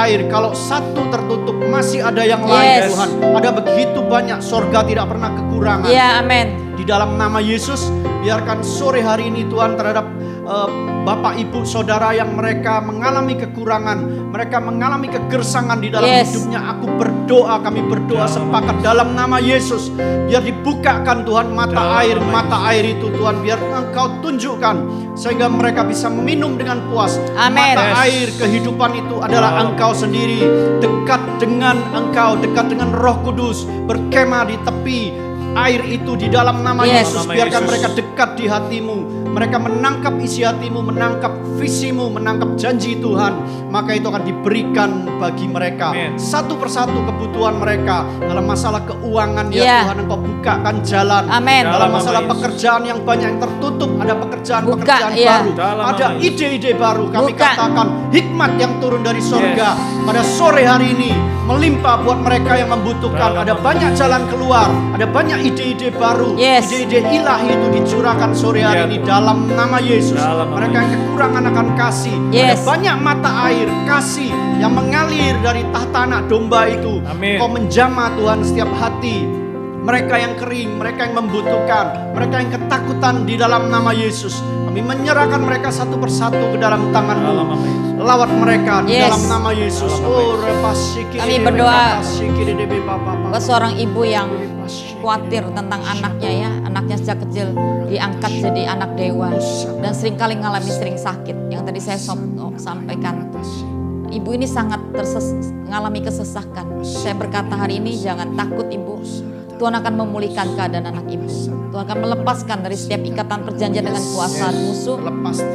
air, kalau satu tertutup masih ada yang lain Tuhan. Ada begitu banyak, sorga tidak pernah kekurangan. Di dalam nama Yesus, biarkan sore hari ini Tuhan terhadap Bapak, Ibu, Saudara yang mereka mengalami kekurangan, mereka mengalami kegersangan di dalam hidupnya. Aku berdoa, kami berdoa sepakat dalam nama Yesus, biar dibukakan Tuhan mata air itu Tuhan, biar Engkau tunjukkan sehingga mereka bisa minum dengan puas. Mata air kehidupan itu adalah Engkau sendiri, dekat dengan Engkau, dekat dengan Roh Kudus, berkemah di tepi air itu di dalam nama Yesus. Biarkan mereka dekat di hatimu, mereka menangkap isi hatimu, menangkap visimu, menangkap janji Tuhan, maka itu akan diberikan bagi mereka. Satu persatu kebutuhan mereka. Dalam masalah keuangan ya Tuhan, Engkau bukakan jalan. Dalam masalah pekerjaan yang banyak yang tertutup, ada pekerjaan-pekerjaan baru, ada ide-ide baru. Kami katakan hikmat yang turun dari surga pada sore hari ini melimpah buat mereka yang membutuhkan. Ada banyak jalan keluar, ada banyak ide-ide baru, ide-ide ilahi itu dicurahkan sore hari ini dalam nama Yesus. Mereka yang kekurangan akan kasih. Ada banyak mata air kasih yang mengalir dari tahta anak domba itu. Kau menjamah Tuhan setiap hati mereka yang kering, mereka yang membutuhkan, mereka yang ketakutan di dalam nama Yesus. Kami menyerahkan mereka satu persatu ke dalam tangan-Mu. Lawat mereka di dalam nama Yesus. Kami berdoa buat seorang ibu yang khawatir tentang anaknya ya. Anaknya sejak kecil diangkat jadi anak dewa dan seringkali sering sakit. Yang tadi saya sampaikan. Ibu ini sangat mengalami kesesakan. Saya berkata hari ini jangan takut ibu. Tuhan akan memulihkan keadaan anak ibu. Tuhan akan melepaskan dari setiap ikatan perjanjian dengan kuasa musuh,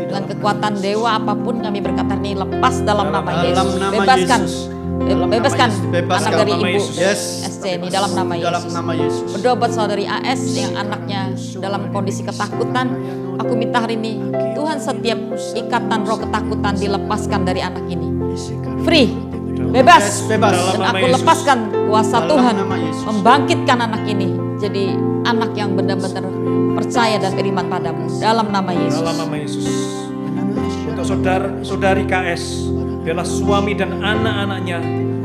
dengan kekuatan dewa apapun. Kami berkata ini lepas dalam nama Yesus. Bebaskan anak dari ibu SC ini dalam nama Yesus. Berdoa buat saudari AS yang anaknya dalam kondisi ketakutan. Aku minta hari ini Tuhan setiap ikatan roh ketakutan dilepaskan dari anak ini. Free, bebas. Dan aku lepaskan kuasa Tuhan membangkitkan anak ini jadi anak yang benar-benar percaya dan beriman padamu dalam nama Yesus. Dalam nama Yesus. Untuk saudari KS, biarlah suami dan anak-anaknya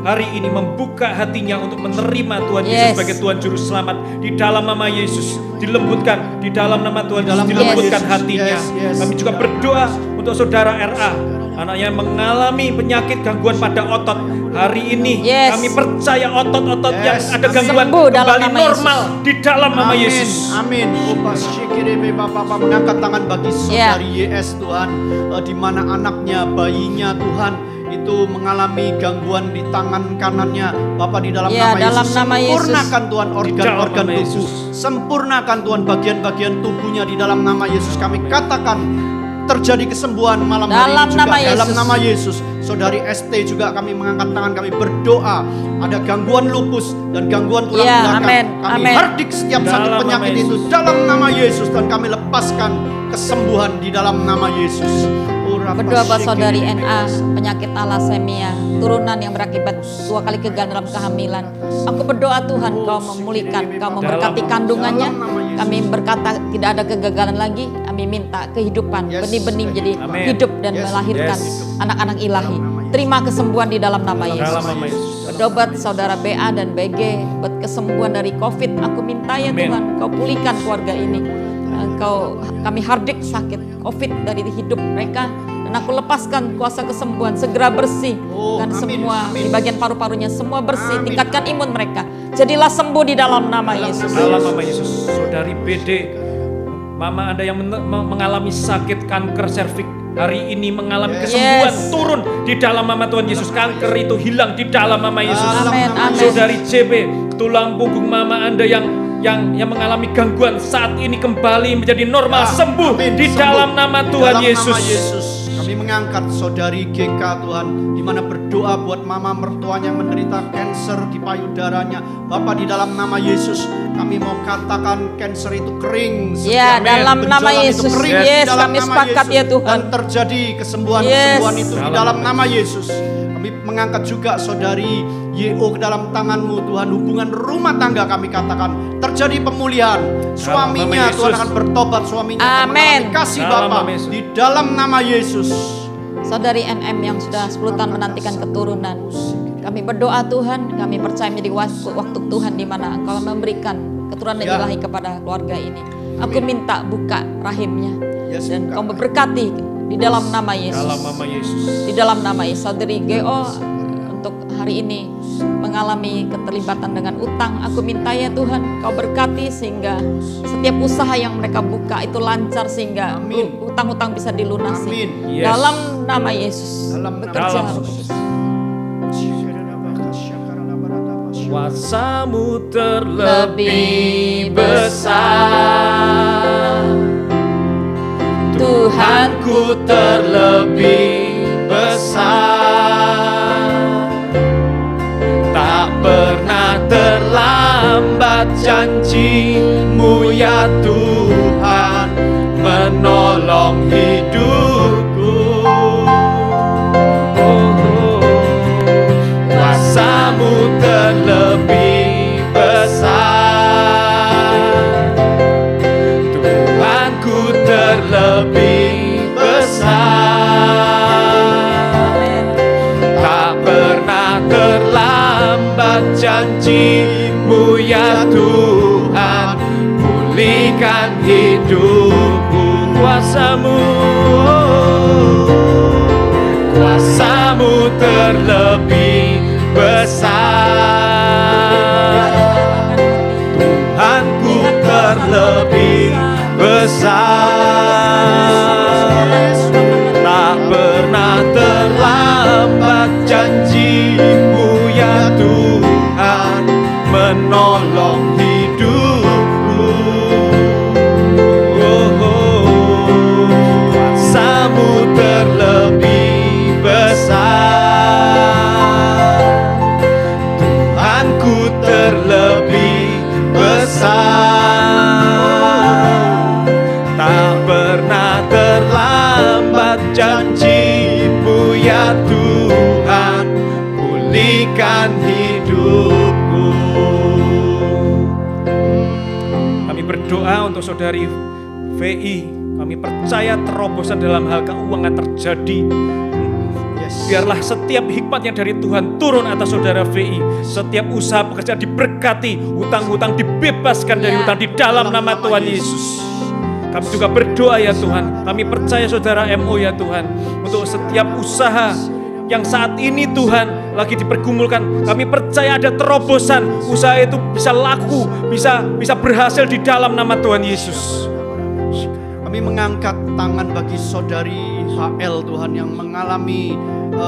hari ini membuka hatinya untuk menerima Tuhan Yesus sebagai Tuhan Juru Selamat. Di dalam nama Yesus dilembutkan, di dalam nama Tuhan Yesus dilembutkan hatinya. Kami juga berdoa untuk saudara RA, anaknya mengalami penyakit gangguan pada otot. Hari ini kami percaya otot-otot yang ada gangguan kembali normal di dalam nama Yesus. Amin. Bapak mengangkat tangan bagi saudari YS Tuhan, di mana anaknya, bayinya Tuhan itu mengalami gangguan di tangan kanannya. Bapak di dalam nama Yesus, sempurnakan Tuhan organ-organ tubuh, sempurnakan Tuhan bagian-bagian tubuhnya di dalam nama Yesus. Kami katakan terjadi kesembuhan malam hari ini juga dalam nama Yesus. Saudari ST juga kami mengangkat tangan, kami berdoa. Ada gangguan lupus dan gangguan tulang belakang. Kami hardik setiap sakit penyakit itu dalam nama Yesus dan kami lepaskan kesembuhan di dalam nama Yesus. Berdoa buat saudari NA, penyakit thalassemia, turunan yang berakibat 2 kali kegagalan dalam kehamilan. Aku berdoa Tuhan Kau memulihkan, Kau memberkati kandungannya. Kami berkata tidak ada kegagalan lagi. Kami minta kehidupan, benih-benih jadi hidup dan melahirkan anak-anak ilahi. Terima kesembuhan di dalam nama Yesus. Berdoa buat saudara BA dan BG buat kesembuhan dari COVID. Aku minta ya Tuhan Kau pulihkan keluarga ini. Kami hardik sakit COVID dari hidup mereka. Dan aku lepaskan kuasa kesembuhan segera bersih. Dan semua di bagian paru-parunya semua bersih. Tingkatkan imun mereka. Jadilah sembuh di dalam nama Yesus. Dalam nama Yesus. Saudari BD, mama Anda yang mengalami sakit kanker serviks, hari ini mengalami kesembuhan turun di dalam nama Tuhan Yesus. Kanker itu hilang di dalam nama Yesus. Saudari JB, tulang punggung mama Anda yang mengalami gangguan saat ini kembali menjadi normal, sembuh di dalam nama Tuhan Yesus. Kami mengangkat saudari GK Tuhan, di mana berdoa buat mama mertuanya yang menderita kanker di payudaranya. Bapak di dalam nama Yesus, kami mau katakan kanker itu kering. Dalam nama Yesus. Kami sepakat ya Tuhan. Dan terjadi kesembuhan itu di dalam nama Yesus. Kami mengangkat juga saudari YO ke dalam tangan-Mu Tuhan. Hubungan rumah tangga kami katakan terjadi pemulihan. Suaminya Tuhan akan bertobat, suaminya akan mengalami kasih Bapa di dalam nama Yesus. Saudari NM yang sudah 10 tahun menantikan keturunan, kami berdoa Tuhan, kami percaya menjadi waktu Tuhan di mana Engkau memberikan keturunan ilahi kepada keluarga ini. Aku minta buka rahimnya dan Kau memberkati di dalam nama Yesus. Di dalam nama Yesus. Saudari GO untuk hari ini mengalami keterlibatan dengan utang. Aku minta ya Tuhan Kau berkati sehingga setiap usaha yang mereka buka itu lancar sehingga utang-utang bisa dilunasi. Dalam nama Yesus. Bekerja Roh Kudus. Kuasa-Mu terlebih besar, Tuhanku terlebih besar, tak pernah terlambat janji-Mu ya Tuhan menolong hidupku. Kuasa-Mu terlebih besar, Tuhanku terlebih besar, tak pernah terlambat janji-Mu ya Tuhan pulihkan hidupku. Kuasa-Mu, Kuasa-Mu terlebih besar, Tuhanku terlebih besar, tak pernah terlambat janji-Mu ya Tuhan menolong hidupku. Kuasa-Mu terlebih besar, Tuhanku terlebih besar, tak pernah terlambat janji-Mu ya Tuhan pulihkan hidupku. Kami berdoa untuk saudari VI. Kami percaya terobosan dalam hal keuangan terjadi. Biarlah setiap hikmat yang dari Tuhan turun atas saudara VI. Setiap usaha pekerjaan diberkati, hutang-hutang dibebaskan dari hutang di dalam nama Tuhan Yesus. Kami juga berdoa ya Tuhan, kami percaya saudara MO ya Tuhan, untuk setiap usaha yang saat ini Tuhan lagi dipergumulkan, kami percaya ada terobosan, usaha itu bisa laku, bisa berhasil di dalam nama Tuhan Yesus. Kami mengangkat tangan bagi saudari HL Tuhan yang mengalami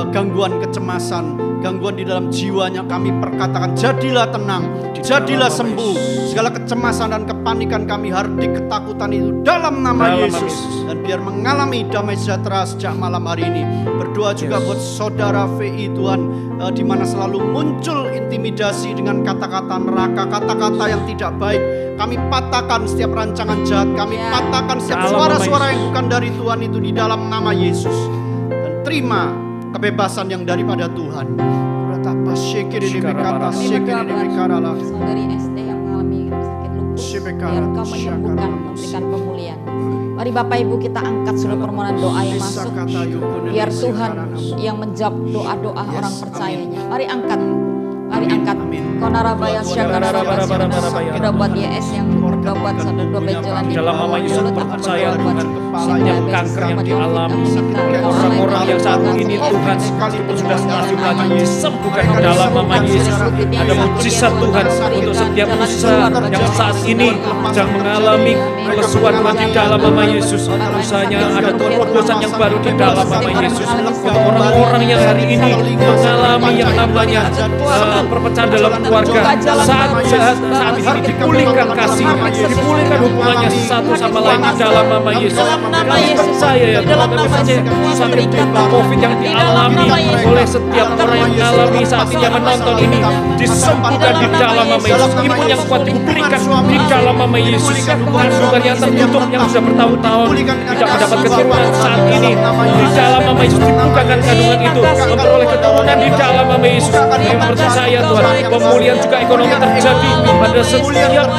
gangguan kecemasan, gangguan di dalam jiwanya. Kami perkatakan jadilah tenang, jadilah sembuh. Segala kecemasan dan kepanikan kami, hardik ketakutan itu dalam nama Yesus. Dan biar mengalami damai sejahtera sejak malam hari ini. Berdoa juga buat saudara VI Tuhan, di mana selalu muncul intimidasi dengan kata-kata neraka, kata-kata yang tidak baik. Kami patahkan setiap rancangan jahat, kami patahkan setiap suara-suara yang bukan dari Tuhan itu di dalam nama Yesus. Dan terima kebebasan yang daripada Tuhan. Saudari SD yang mengalami sakit lupus, biar Kau menyembuhkan, memberikan pemulihan. Mari Bapak Ibu kita angkat seluruh permohonan doa yang masuk. Biar Tuhan yang menjawab doa-doa orang percayanya. Mari angkat. Mari angkat. Konarabaya Syakarabaya. Udah buat YS yang udah buat satu dua benjolan di dalam nama Yesus mulut, percaya udah buat Tuhan, setiap kanker yang dialami orang-orang yang saat ini Tuhan sekalipun sudah masih lagi disembuhkan di dalam nama Yesus. Ada mujizat Tuhan untuk setiap usaha yang saat ini sedang mengalami kelesuan di dalam nama Yesus. Usahanya ada terobosan yang baru di dalam nama Yesus. Untuk orang-orang yang hari ini mengalami yang namanya perpecahan dalam keluarga, saat ini dipulihkan kasih, dipulihkan hubungannya satu sama lain di dalam nama Yesus. Percaya ya Tuhan, kami percaya sakit COVID yang dialami oleh setiap orang yang mengalami saat ini, yang menonton ini, disembuhkan di dalam nama Yesus. Imun yang kuat diberikan di dalam nama Yesus. Kandungan yang tertutup yang sudah bertahun-tahun tidak mendapat keturunan saat ini, di dalam nama Yesus dibukakan kandungan itu, memperoleh keturunan di dalam nama Yesus. Kami percaya Tuhan, pemulihan juga ekonomi terjadi pada setiap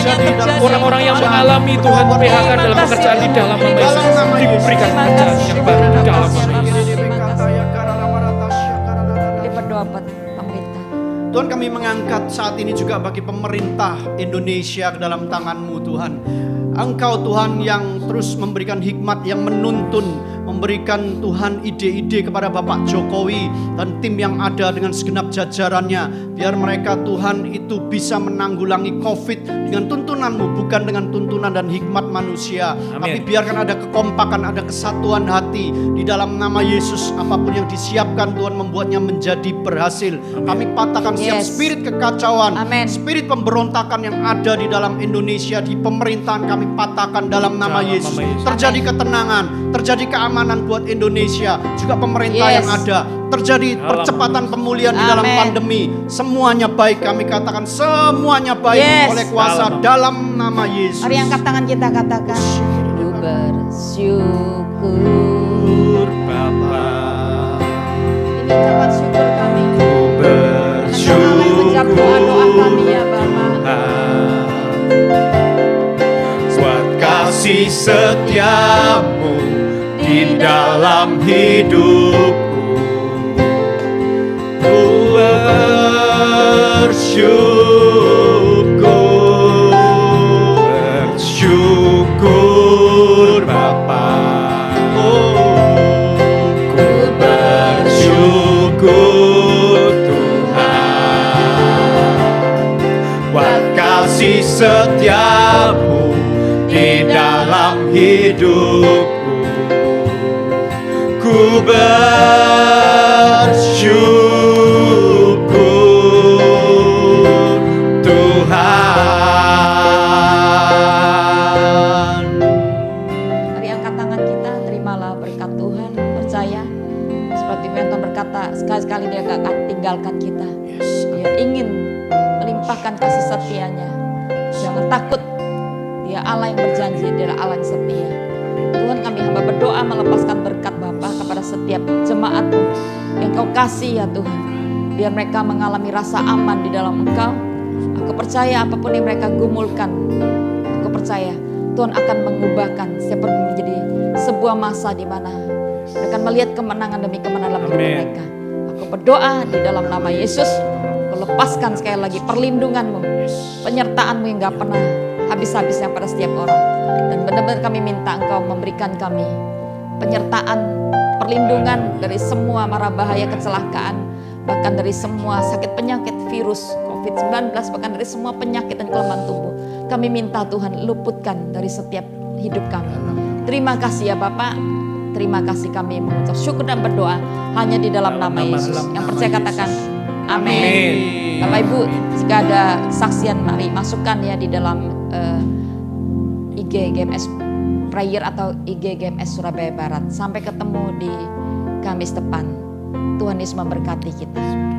orang-orang yang mengalami Tuhan PHK dalam pekerjaan di dalam nama Yesus, diberikan pekerjaan yang baru di dalam nama Yesus. Kita berdoa buat pemerintah. Tuhan, kami mengangkat saat ini juga bagi pemerintah Indonesia ke dalam tangan-Mu Tuhan. Engkau Tuhan yang terus memberikan hikmat, yang menuntun memberikan Tuhan ide-ide kepada Bapak Jokowi dan tim yang ada dengan segenap jajarannya. Biar mereka Tuhan itu bisa menanggulangi COVID dengan tuntunan-Mu, bukan dengan tuntunan dan hikmat manusia. Amin. Tapi biarkan ada kekompakan, ada kesatuan hati di dalam nama Yesus. Apapun yang disiapkan Tuhan membuatnya menjadi berhasil. Kami patahkan setiap Yes. spirit kekacauan, Amin. spirit pemberontakan yang ada di dalam Indonesia, di pemerintahan kami patahkan dalam nama Dalam Yesus. nama Yesus. Terjadi ketenangan, terjadi keamanan buat Indonesia, juga pemerintah Yes. yang ada. Terjadi Dalam percepatan nama pemulihan di dalam Amin. pandemi. Semuanya baik, kami katakan semuanya baik Yes. oleh kuasa dalam nama Yesus. Mari angkat tangan kita katakan, ku bersyukur. Bapa, Ini ucapan syukur kami. ku Karena Engkau Allah yang menjawab doa-doa kami ya Bapa. buat kasih setiamu di dalam hidupku. Ku bersyukur Bapa. Ku bersyukur Tuhan buat kasih setiamu di dalam hidupku. Ku bersyukur Tuhan. Mari angkat tangan kita, terimalah berkat Tuhan, percaya. Seperti firman Tuhan berkata, sekali-sekali Dia gak akan tinggalkan kita. Dia ingin melimpahkan kasih setianya. Jangan takut, Dia Allah yang berjanji, Dia adalah Allah yang setia. Tuhan, kami hamba berdoa melepaskan berkat Bapa kepada setiap jemaat-Mu yang Kau kasih ya Tuhan. Biar mereka mengalami rasa aman di dalam Engkau. Aku percaya apapun yang mereka gumulkan, aku percaya Tuhan akan mengubahkan setiap menjadi sebuah masa di mana mereka akan melihat kemenangan demi kemenangan dalam hidup Amin. mereka. Aku berdoa di dalam nama Yesus, Aku lepaskan sekali lagi perlindungan-Mu, penyertaan-Mu yang gak pernah habis-habisnya pada setiap orang. Dan benar-benar kami minta Engkau memberikan kami penyertaan, perlindungan dari semua mara bahaya kecelakaan, bahkan dari semua sakit penyakit virus COVID-19, bahkan dari semua penyakit dan kelemahan tubuh. Kami minta Tuhan luputkan dari setiap hidup kami. Terima kasih ya Bapak. Terima kasih, kami mengucap syukur dan berdoa hanya di dalam nama Yesus. Yang percaya katakan amin. Bapak Ibu, jika ada kesaksian mari masukkan ya di dalam IG GMS Prayer atau IG GMS Surabaya Barat. Sampai ketemu di Kamis depan. Tuhan Yesus memberkati kita.